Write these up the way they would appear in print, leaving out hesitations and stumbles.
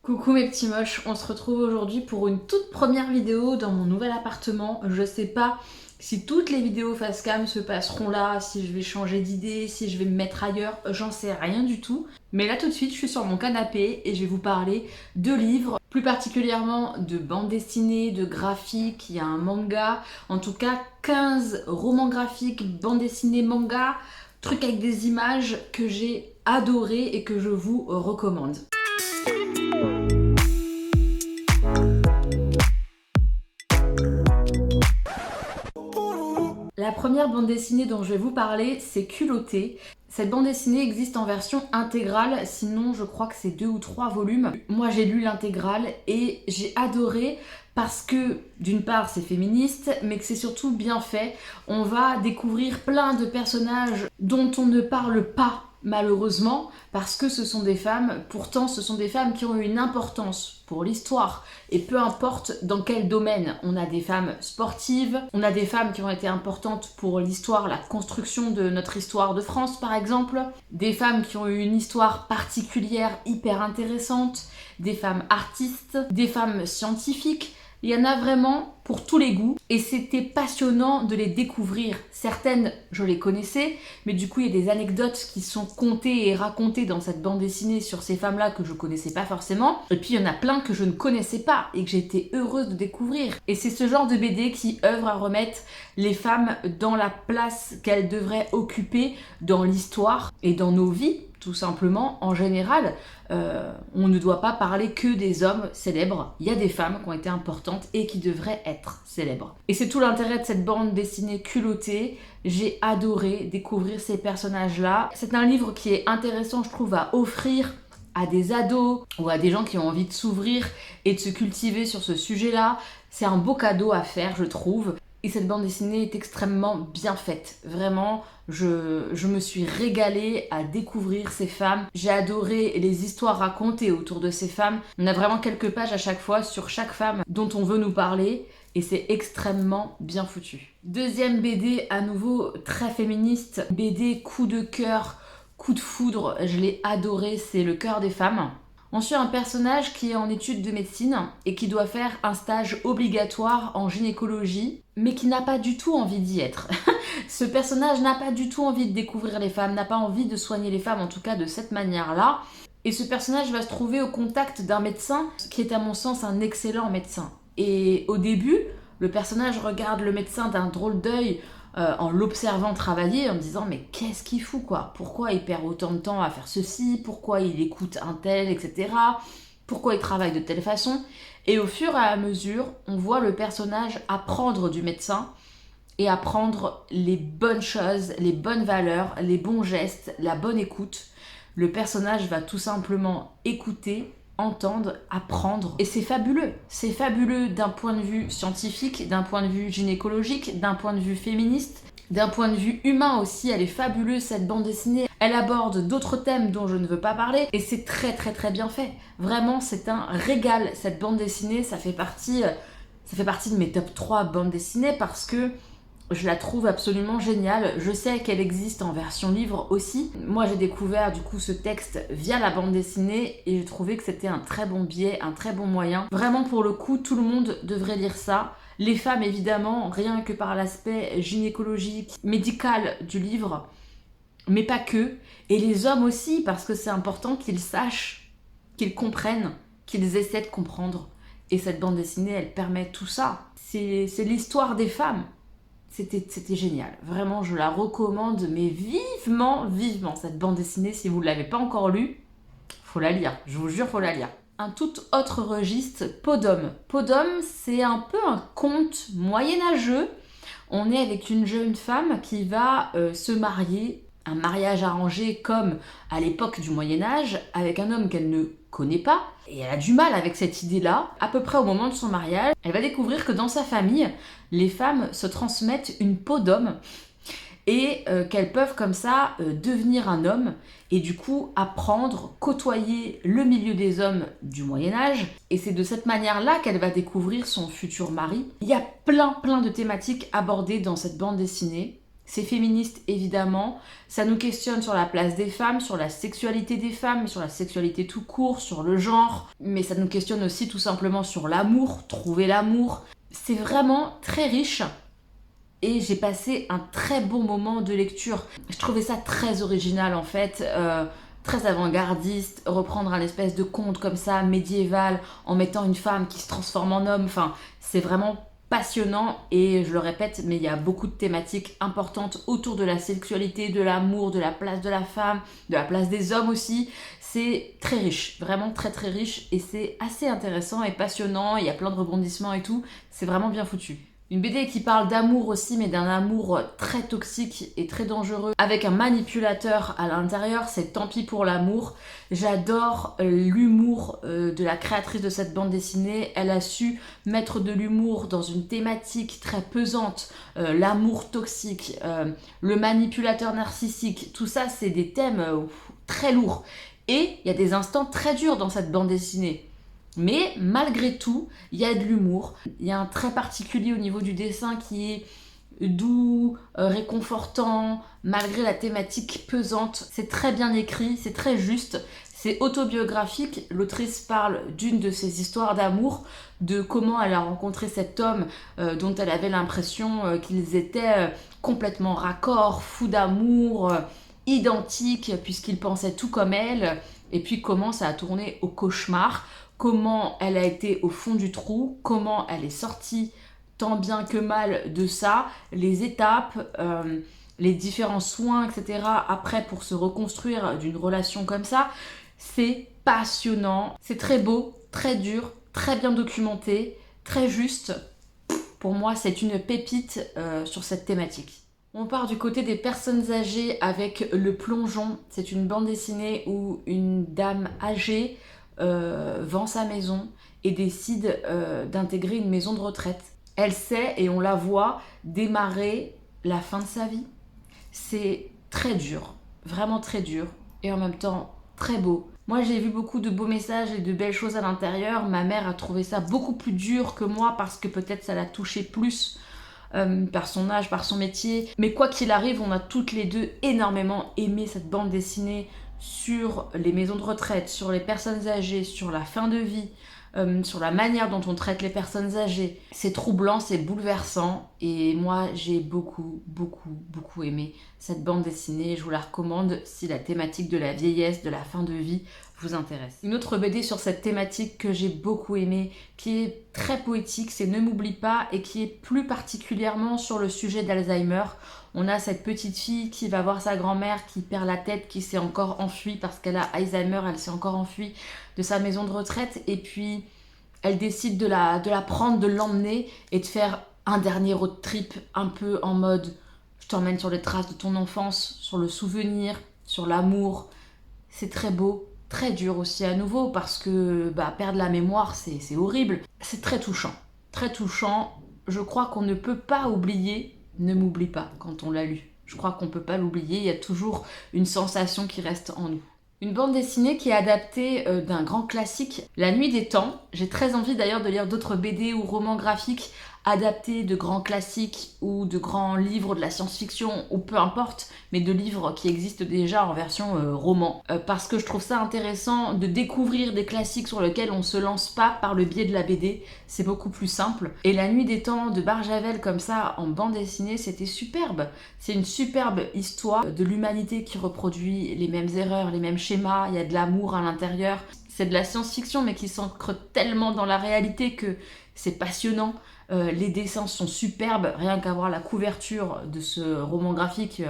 Coucou mes petits moches, on se retrouve aujourd'hui pour une toute première vidéo dans mon nouvel appartement. Je sais pas si toutes les vidéos face cam se passeront là, si je vais changer d'idée, si je vais me mettre ailleurs, j'en sais rien du tout. Mais là tout de suite, je suis sur mon canapé et je vais vous parler de livres, plus particulièrement de bandes dessinées, de graphiques, il y a un manga, en tout cas 15 romans graphiques, bandes dessinées, manga, trucs avec des images que j'ai adoré et que je vous recommande. La première bande dessinée dont je vais vous parler, c'est Culotté. Cette bande dessinée existe en version intégrale, sinon je crois que c'est 2 ou 3 volumes. Moi j'ai lu l'intégrale et j'ai adoré parce que d'une part c'est féministe, mais que c'est surtout bien fait. On va découvrir plein de personnages dont on ne parle pas malheureusement, parce que ce sont des femmes, pourtant ce sont des femmes qui ont eu une importance pour l'histoire, et peu importe dans quel domaine. On a des femmes sportives, on a des femmes qui ont été importantes pour l'histoire, la construction de notre histoire de France par exemple, des femmes qui ont eu une histoire particulière hyper intéressante, des femmes artistes, des femmes scientifiques. Il y en a vraiment pour tous les goûts et c'était passionnant de les découvrir. Certaines, je les connaissais, mais du coup, il y a des anecdotes qui sont contées et racontées dans cette bande dessinée sur ces femmes-là que je connaissais pas forcément. Et puis, il y en a plein que je ne connaissais pas et que j'étais heureuse de découvrir. Et c'est ce genre de BD qui œuvre à remettre les femmes dans la place qu'elles devraient occuper dans l'histoire et dans nos vies. Tout simplement, en général, on ne doit pas parler que des hommes célèbres. Il y a des femmes qui ont été importantes et qui devraient être célèbres. Et c'est tout l'intérêt de cette bande dessinée Culotté. J'ai adoré découvrir ces personnages-là. C'est un livre qui est intéressant, je trouve, à offrir à des ados ou à des gens qui ont envie de s'ouvrir et de se cultiver sur ce sujet-là. C'est un beau cadeau à faire, je trouve. Et cette bande dessinée est extrêmement bien faite. Vraiment, je me suis régalée à découvrir ces femmes. J'ai adoré les histoires racontées autour de ces femmes. On a vraiment quelques pages à chaque fois sur chaque femme dont on veut nous parler. Et c'est extrêmement bien foutu. Deuxième BD, à nouveau très féministe. BD coup de cœur, coup de foudre. Je l'ai adoré, c'est Le cœur des femmes. On suit un personnage qui est en études de médecine et qui doit faire un stage obligatoire en gynécologie, mais qui n'a pas du tout envie d'y être. Ce personnage n'a pas du tout envie de découvrir les femmes, n'a pas envie de soigner les femmes, en tout cas de cette manière-là. Et ce personnage va se trouver au contact d'un médecin qui est à mon sens un excellent médecin. Et au début, le personnage regarde le médecin d'un drôle d'œil en l'observant travailler, en me disant mais qu'est-ce qu'il fout quoi? Pourquoi il perd autant de temps à faire ceci? Pourquoi il écoute un tel, etc. Pourquoi il travaille de telle façon? Et au fur et à mesure, on voit le personnage apprendre du médecin et apprendre les bonnes choses, les bonnes valeurs, les bons gestes, la bonne écoute. Le personnage va tout simplement écouter, entendre, apprendre. Et c'est fabuleux. C'est fabuleux d'un point de vue scientifique, d'un point de vue gynécologique, d'un point de vue féministe, d'un point de vue humain aussi. Elle est fabuleuse cette bande dessinée. Elle aborde d'autres thèmes dont je ne veux pas parler et c'est très très très bien fait. Vraiment, c'est un régal cette bande dessinée. Ça fait partie de mes top 3 bandes dessinées parce que je la trouve absolument géniale. Je sais qu'elle existe en version livre aussi. Moi, j'ai découvert du coup ce texte via la bande dessinée et j'ai trouvé que c'était un très bon biais, un très bon moyen. Vraiment, pour le coup, tout le monde devrait lire ça. Les femmes, évidemment, rien que par l'aspect gynécologique, médical du livre, mais pas que. Et les hommes aussi, parce que c'est important qu'ils sachent, qu'ils comprennent, qu'ils essaient de comprendre. Et cette bande dessinée, elle permet tout ça. C'est l'histoire des femmes. C'était génial. Vraiment, je la recommande, mais vivement, vivement. Cette bande dessinée, si vous ne l'avez pas encore lue, faut la lire. Je vous jure, faut la lire. Un tout autre registre, Peau d'homme. Peau d'homme, c'est un peu un conte moyenâgeux. On est avec une jeune femme qui va se marier, un mariage arrangé comme à l'époque du Moyen-Âge, avec un homme qu'elle ne connaît pas, et elle a du mal avec cette idée-là. À peu près au moment de son mariage, elle va découvrir que dans sa famille, les femmes se transmettent une peau d'homme et qu'elles peuvent comme ça devenir un homme et du coup apprendre, côtoyer le milieu des hommes du Moyen-Âge. Et c'est de cette manière-là qu'elle va découvrir son futur mari. Il y a plein de thématiques abordées dans cette bande dessinée. C'est féministe évidemment, ça nous questionne sur la place des femmes, sur la sexualité des femmes, sur la sexualité tout court, sur le genre, mais ça nous questionne aussi tout simplement sur l'amour, trouver l'amour. C'est vraiment très riche et j'ai passé un très bon moment de lecture. Je trouvais ça très original en fait, très avant-gardiste, reprendre un espèce de conte comme ça, médiéval, en mettant une femme qui se transforme en homme, enfin c'est vraiment passionnant et je le répète, mais il y a beaucoup de thématiques importantes autour de la sexualité, de l'amour, de la place de la femme, de la place des hommes aussi. C'est très riche, vraiment très très riche et c'est assez intéressant et passionnant, il y a plein de rebondissements et tout, c'est vraiment bien foutu. Une BD qui parle d'amour aussi, mais d'un amour très toxique et très dangereux, avec un manipulateur à l'intérieur, c'est Tant pis pour l'amour. J'adore l'humour de la créatrice de cette bande dessinée. Elle a su mettre de l'humour dans une thématique très pesante, l'amour toxique, le manipulateur narcissique, tout ça c'est des thèmes très lourds. Et il y a des instants très durs dans cette bande dessinée. Mais malgré tout, il y a de l'humour. Il y a un trait particulier au niveau du dessin qui est doux, réconfortant, malgré la thématique pesante. C'est très bien écrit, c'est très juste. C'est autobiographique. L'autrice parle d'une de ses histoires d'amour, de comment elle a rencontré cet homme dont elle avait l'impression qu'ils étaient complètement raccords, fous d'amour, identiques, puisqu'ils pensaient tout comme elle. Et puis comment ça a tourné au cauchemar. Comment elle a été au fond du trou, comment elle est sortie tant bien que mal de ça, les étapes, les différents soins, etc. après pour se reconstruire d'une relation comme ça. C'est passionnant, c'est très beau, très dur, très bien documenté, très juste. Pour moi, c'est une pépite sur cette thématique. On part du côté des personnes âgées avec Le Plongeon. C'est une bande dessinée où une dame âgée vend sa maison et décide d'intégrer une maison de retraite. Elle sait et on la voit démarrer la fin de sa vie. C'est très dur, vraiment très dur et en même temps très beau. Moi j'ai vu beaucoup de beaux messages et de belles choses à l'intérieur. Ma mère a trouvé ça beaucoup plus dur que moi parce que peut-être ça l'a touchée plus par son âge, par son métier. Mais quoi qu'il arrive, on a toutes les deux énormément aimé cette bande dessinée sur les maisons de retraite, sur les personnes âgées, sur la fin de vie, sur la manière dont on traite les personnes âgées. C'est troublant, c'est bouleversant et moi j'ai beaucoup aimé cette bande dessinée. Je vous la recommande si la thématique de la vieillesse, de la fin de vie vous intéresse. Une autre BD sur cette thématique que j'ai beaucoup aimée, qui est très poétique, c'est Ne m'oublie pas et qui est plus particulièrement sur le sujet d'Alzheimer. On a cette petite fille qui va voir sa grand-mère qui perd la tête, qui s'est encore enfuie parce qu'elle a Alzheimer, elle s'est encore enfuie de sa maison de retraite et puis elle décide de la prendre, de l'emmener et de faire un dernier road trip un peu en mode je t'emmène sur les traces de ton enfance, sur le souvenir, sur l'amour. C'est très beau, très dur aussi à nouveau parce que perdre la mémoire c'est horrible. C'est très touchant, très touchant. Je crois qu'on ne peut pas oublier Ne m'oublie pas quand on l'a lu. Je crois qu'on peut pas l'oublier, il y a toujours une sensation qui reste en nous. Une bande dessinée qui est adaptée d'un grand classique, La Nuit des Temps. J'ai très envie d'ailleurs de lire d'autres BD ou romans graphiques adaptés de grands classiques ou de grands livres de la science-fiction ou peu importe, mais de livres qui existent déjà en version roman. Parce que je trouve ça intéressant de découvrir des classiques sur lesquels on se lance pas par le biais de la BD, c'est beaucoup plus simple. Et La Nuit des Temps de Barjavel comme ça en bande dessinée, c'était superbe. C'est une superbe histoire de l'humanité qui reproduit les mêmes erreurs, les mêmes schémas, il y a de l'amour à l'intérieur. C'est de la science-fiction mais qui s'ancre tellement dans la réalité que c'est passionnant. Les dessins sont superbes, rien qu'à voir la couverture de ce roman graphique,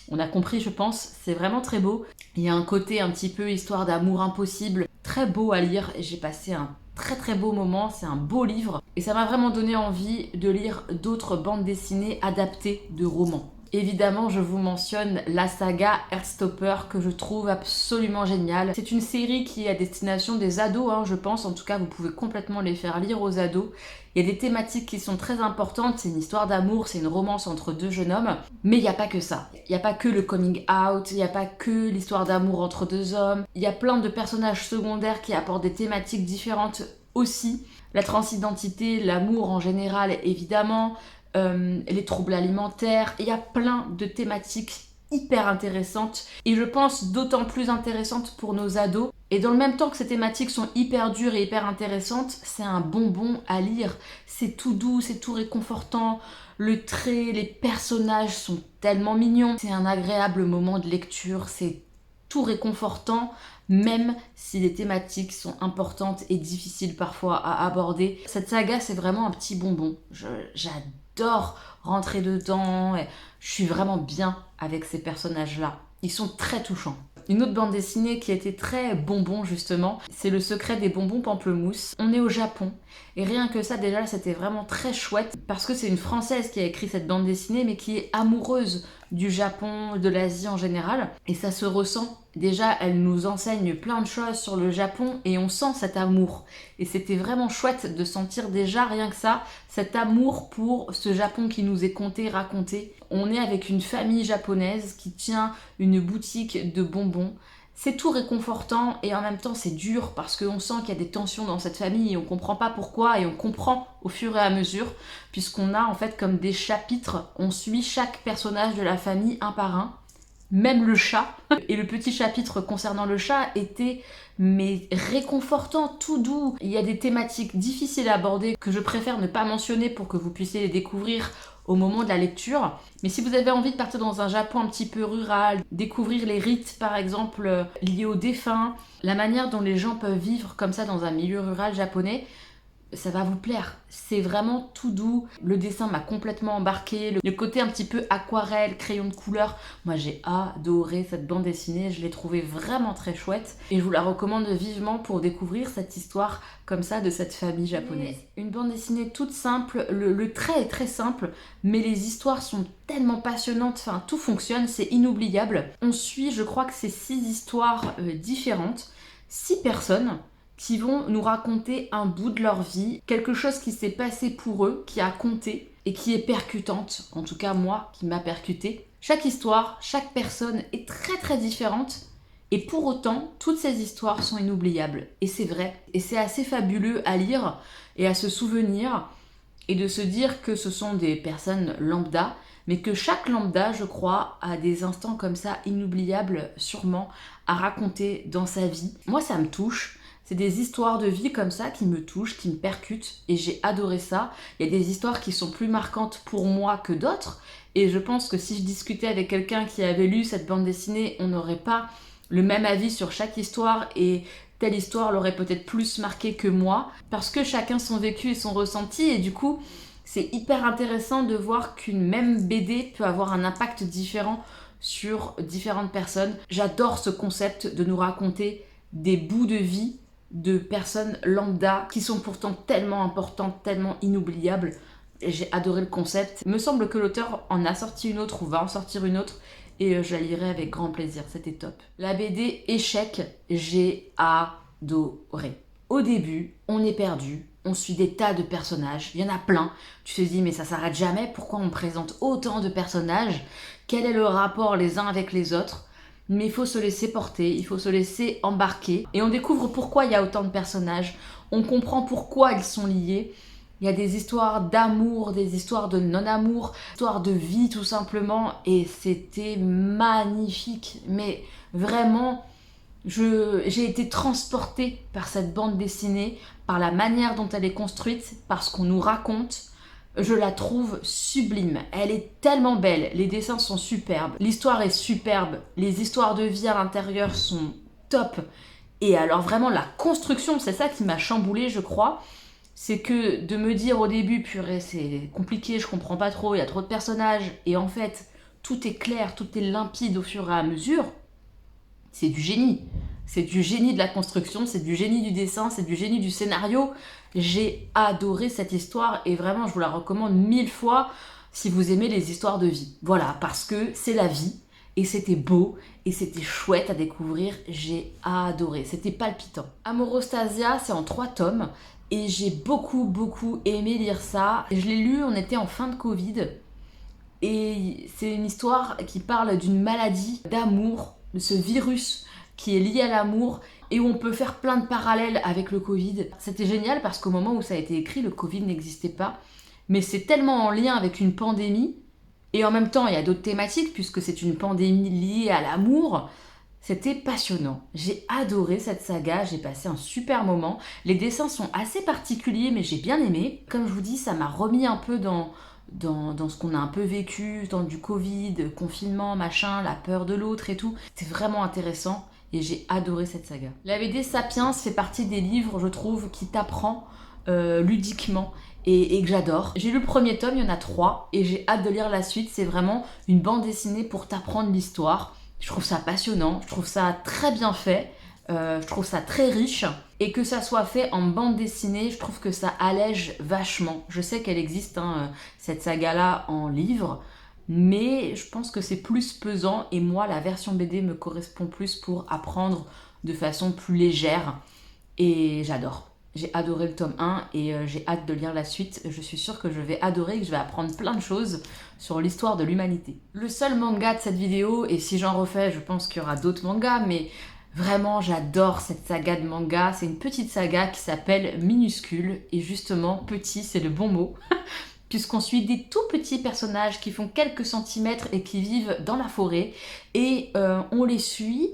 on a compris je pense, c'est vraiment très beau. Il y a un côté un petit peu histoire d'amour impossible, très beau à lire et j'ai passé un très beau moment, c'est un beau livre et ça m'a vraiment donné envie de lire d'autres bandes dessinées adaptées de romans. Évidemment, je vous mentionne la saga Heartstopper que je trouve absolument géniale. C'est une série qui est à destination des ados, je pense. En tout cas, vous pouvez complètement les faire lire aux ados. Il y a des thématiques qui sont très importantes. C'est une histoire d'amour, c'est une romance entre deux jeunes hommes. Mais il n'y a pas que ça. Il n'y a pas que le coming out, il n'y a pas que l'histoire d'amour entre deux hommes. Il y a plein de personnages secondaires qui apportent des thématiques différentes aussi. La transidentité, l'amour en général, évidemment. les troubles alimentaires. Il y a plein de thématiques hyper intéressantes et je pense d'autant plus intéressantes pour nos ados. Et dans le même temps que ces thématiques sont hyper dures et hyper intéressantes, c'est un bonbon à lire. C'est tout doux, c'est tout réconfortant. Le trait, les personnages sont tellement mignons. C'est un agréable moment de lecture, c'est tout réconfortant, même si les thématiques sont importantes et difficiles parfois à aborder. Cette saga, c'est vraiment un petit bonbon. J'adore rentrer dedans, et je suis vraiment bien avec ces personnages-là. Ils sont très touchants. Une autre bande dessinée qui a été très bonbon justement, c'est Le secret des bonbons pamplemousse. On est au Japon et rien que ça déjà c'était vraiment très chouette parce que c'est une Française qui a écrit cette bande dessinée mais qui est amoureuse du Japon, de l'Asie en général et ça se ressent. Déjà elle nous enseigne plein de choses sur le Japon et on sent cet amour et c'était vraiment chouette de sentir déjà rien que ça, cet amour pour ce Japon qui nous est conté, raconté. On est avec une famille japonaise qui tient une boutique de bonbons. C'est tout réconfortant et en même temps c'est dur parce qu'on sent qu'il y a des tensions dans cette famille et on comprend pas pourquoi et on comprend au fur et à mesure puisqu'on a en fait comme des chapitres, on suit chaque personnage de la famille un par un, même le chat. Et le petit chapitre concernant le chat était mais réconfortant, tout doux. Il y a des thématiques difficiles à aborder que je préfère ne pas mentionner pour que vous puissiez les découvrir au moment de la lecture. Mais si vous avez envie de partir dans un Japon un petit peu rural, découvrir les rites par exemple liés aux défunts, la manière dont les gens peuvent vivre comme ça dans un milieu rural japonais, ça va vous plaire. C'est vraiment tout doux. Le dessin m'a complètement embarqué. Le côté un petit peu aquarelle, crayon de couleur. Moi, j'ai adoré cette bande dessinée. Je l'ai trouvée vraiment très chouette. Et je vous la recommande vivement pour découvrir cette histoire comme ça de cette famille japonaise. Une bande dessinée toute simple. Le trait est très simple, mais les histoires sont tellement passionnantes. Enfin, tout fonctionne. C'est inoubliable. On suit, je crois que c'est 6 histoires différentes. 6 personnes qui vont nous raconter un bout de leur vie, quelque chose qui s'est passé pour eux, qui a compté et qui est percutante, en tout cas moi, qui m'a percuté. Chaque histoire, chaque personne est très très différente et pour autant, toutes ces histoires sont inoubliables. Et c'est vrai, et c'est assez fabuleux à lire et à se souvenir et de se dire que ce sont des personnes lambda, mais que chaque lambda, je crois, a des instants comme ça inoubliables sûrement à raconter dans sa vie. Moi, ça me touche. C'est des histoires de vie comme ça qui me touchent, qui me percutent et j'ai adoré ça. Il y a des histoires qui sont plus marquantes pour moi que d'autres et je pense que si je discutais avec quelqu'un qui avait lu cette bande dessinée, on n'aurait pas le même avis sur chaque histoire et telle histoire l'aurait peut-être plus marqué que moi parce que chacun son vécu et son ressenti et du coup c'est hyper intéressant de voir qu'une même BD peut avoir un impact différent sur différentes personnes. J'adore ce concept de nous raconter des bouts de vie de personnes lambda qui sont pourtant tellement importantes, tellement inoubliables. Et j'ai adoré le concept. Il me semble que l'auteur en a sorti une autre ou va en sortir une autre et je la lirai avec grand plaisir, c'était top. La BD Échec, j'ai adoré. Au début, on est perdu, on suit des tas de personnages, il y en a plein. Tu te dis mais ça s'arrête jamais, pourquoi on présente autant de personnages? Quel est le rapport les uns avec les autres? Mais il faut se laisser porter, il faut se laisser embarquer. Et on découvre pourquoi il y a autant de personnages, on comprend pourquoi ils sont liés. Il y a des histoires d'amour, des histoires de non-amour, des histoires de vie tout simplement. Et c'était magnifique. Mais vraiment, j'ai été transportée par cette bande dessinée, par la manière dont elle est construite, par ce qu'on nous raconte. Je la trouve sublime, elle est tellement belle, les dessins sont superbes, l'histoire est superbe, les histoires de vie à l'intérieur sont top. Et alors vraiment la construction, c'est ça qui m'a chamboulée je crois, c'est que de me dire au début, purée c'est compliqué, je comprends pas trop, il y a trop de personnages, et en fait tout est clair, tout est limpide au fur et à mesure, c'est du génie. C'est du génie de la construction, c'est du génie du dessin, c'est du génie du scénario. J'ai adoré cette histoire et vraiment je vous la recommande 1000 fois si vous aimez les histoires de vie. Voilà, parce que c'est la vie et c'était beau et c'était chouette à découvrir. J'ai adoré, c'était palpitant. Amorostasia, c'est en 3 tomes et j'ai beaucoup aimé lire ça. Je l'ai lu, on était en fin de Covid et c'est une histoire qui parle d'une maladie d'amour, de ce virus qui est lié à l'amour et où on peut faire plein de parallèles avec le Covid. C'était génial parce qu'au moment où ça a été écrit, le Covid n'existait pas mais c'est tellement en lien avec une pandémie, et en même temps il y a d'autres thématiques puisque c'est une pandémie liée à l'amour. C'était passionnant. J'ai adoré cette saga, j'ai passé un super moment. Les dessins sont assez particuliers, mais j'ai bien aimé. Comme je vous dis, ça m'a remis un peu dans ce qu'on a un peu vécu, dans du Covid, confinement, machin, la peur de l'autre et tout. C'était vraiment intéressant et j'ai adoré cette saga. La BD Sapiens fait partie des livres, je trouve, qui t'apprend ludiquement et que j'adore. J'ai lu le premier tome, il y en a 3 et j'ai hâte de lire la suite. C'est vraiment une bande dessinée pour t'apprendre l'histoire. Je trouve ça passionnant, je trouve ça très bien fait, je trouve ça très riche. Et que ça soit fait en bande dessinée, je trouve que ça allège vachement. Je sais qu'elle existe, cette saga-là, en livre, mais je pense que c'est plus pesant. Et moi, la version BD me correspond plus pour apprendre de façon plus légère. Et j'adore. J'ai adoré le tome 1 et j'ai hâte de lire la suite. Je suis sûre que je vais adorer et que je vais apprendre plein de choses sur l'histoire de l'humanité. Le seul manga de cette vidéo, et si j'en refais, je pense qu'il y aura d'autres mangas, mais vraiment j'adore cette saga de manga. C'est une petite saga qui s'appelle Minuscule, et justement, petit c'est le bon mot, puisqu'on suit des tout petits personnages qui font quelques centimètres et qui vivent dans la forêt, et on les suit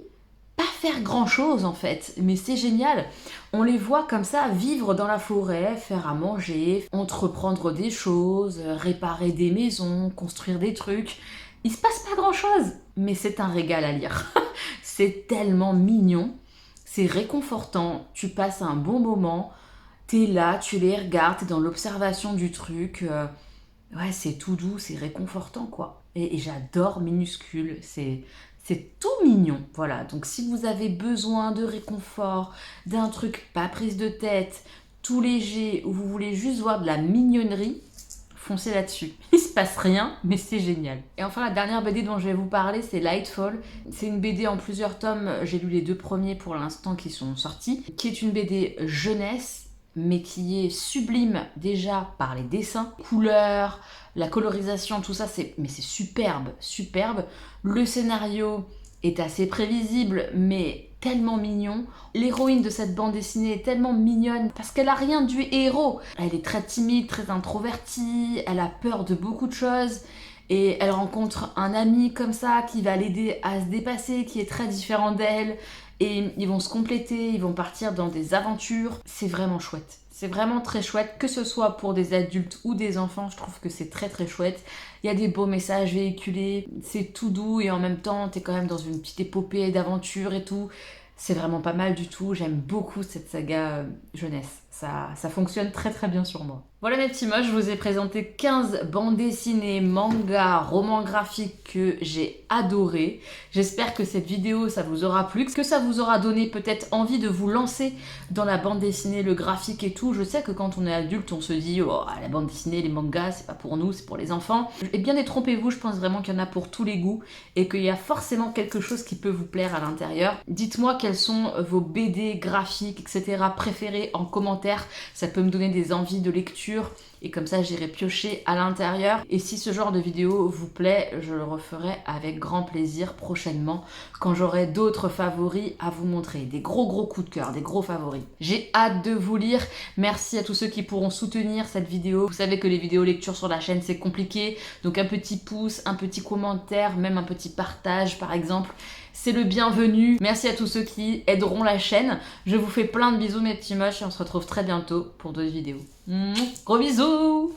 pas faire grand chose en fait, mais c'est génial. On les voit comme ça vivre dans la forêt, faire à manger, entreprendre des choses, réparer des maisons, construire des trucs. Il se passe pas grand chose, mais c'est un régal à lire. C'est tellement mignon, c'est réconfortant, tu passes un bon moment, t'es là, tu les regardes, t'es dans l'observation du truc. Ouais, c'est tout doux, c'est réconfortant quoi. Et j'adore Minuscule, c'est tout mignon, voilà. Donc si vous avez besoin de réconfort, d'un truc pas prise de tête, tout léger, ou vous voulez juste voir de la mignonnerie, foncez là-dessus. Il se passe rien, mais c'est génial. Et enfin, la dernière BD dont je vais vous parler, c'est Lightfall. C'est une BD en plusieurs tomes, j'ai lu les 2 premiers pour l'instant qui sont sortis, qui est une BD jeunesse, mais qui est sublime déjà par les dessins, couleurs, la colorisation, tout ça, c'est superbe, superbe. Le scénario est assez prévisible, mais tellement mignon. L'héroïne de cette bande dessinée est tellement mignonne parce qu'elle a rien du héros. Elle est très timide, très introvertie, elle a peur de beaucoup de choses et elle rencontre un ami comme ça qui va l'aider à se dépasser, qui est très différent d'elle. Et ils vont se compléter, ils vont partir dans des aventures. C'est vraiment chouette. C'est vraiment très chouette, que ce soit pour des adultes ou des enfants, je trouve que c'est très très chouette. Il y a des beaux messages véhiculés, c'est tout doux et en même temps, t'es quand même dans une petite épopée d'aventure et tout. C'est vraiment pas mal du tout, j'aime beaucoup cette saga jeunesse. Ça fonctionne très très bien sur moi. Voilà mes petits moches, je vous ai présenté 15 bandes dessinées, mangas, romans graphiques que j'ai adoré. J'espère que cette vidéo ça vous aura plu, que ça vous aura donné peut-être envie de vous lancer dans la bande dessinée, le graphique et tout. Je sais que quand on est adulte, on se dit oh la bande dessinée, les mangas, c'est pas pour nous, c'est pour les enfants. Et bien détrompez-vous, je pense vraiment qu'il y en a pour tous les goûts et qu'il y a forcément quelque chose qui peut vous plaire à l'intérieur. Dites-moi quels sont vos BD graphiques, etc. préférés en commentaire. Ça peut me donner des envies de lecture et comme ça j'irai piocher à l'intérieur. Et si ce genre de vidéo vous plaît, je le referai avec grand plaisir prochainement quand j'aurai d'autres favoris à vous montrer. Des gros coups de cœur, des gros favoris. J'ai hâte de vous lire. Merci à tous ceux qui pourront soutenir cette vidéo. Vous savez que les vidéos lecture sur la chaîne c'est compliqué, donc un petit pouce, un petit commentaire, même un petit partage par exemple. C'est le bienvenu. Merci à tous ceux qui aideront la chaîne. Je vous fais plein de bisous mes petits moches et on se retrouve très bientôt pour d'autres vidéos. Gros bisous!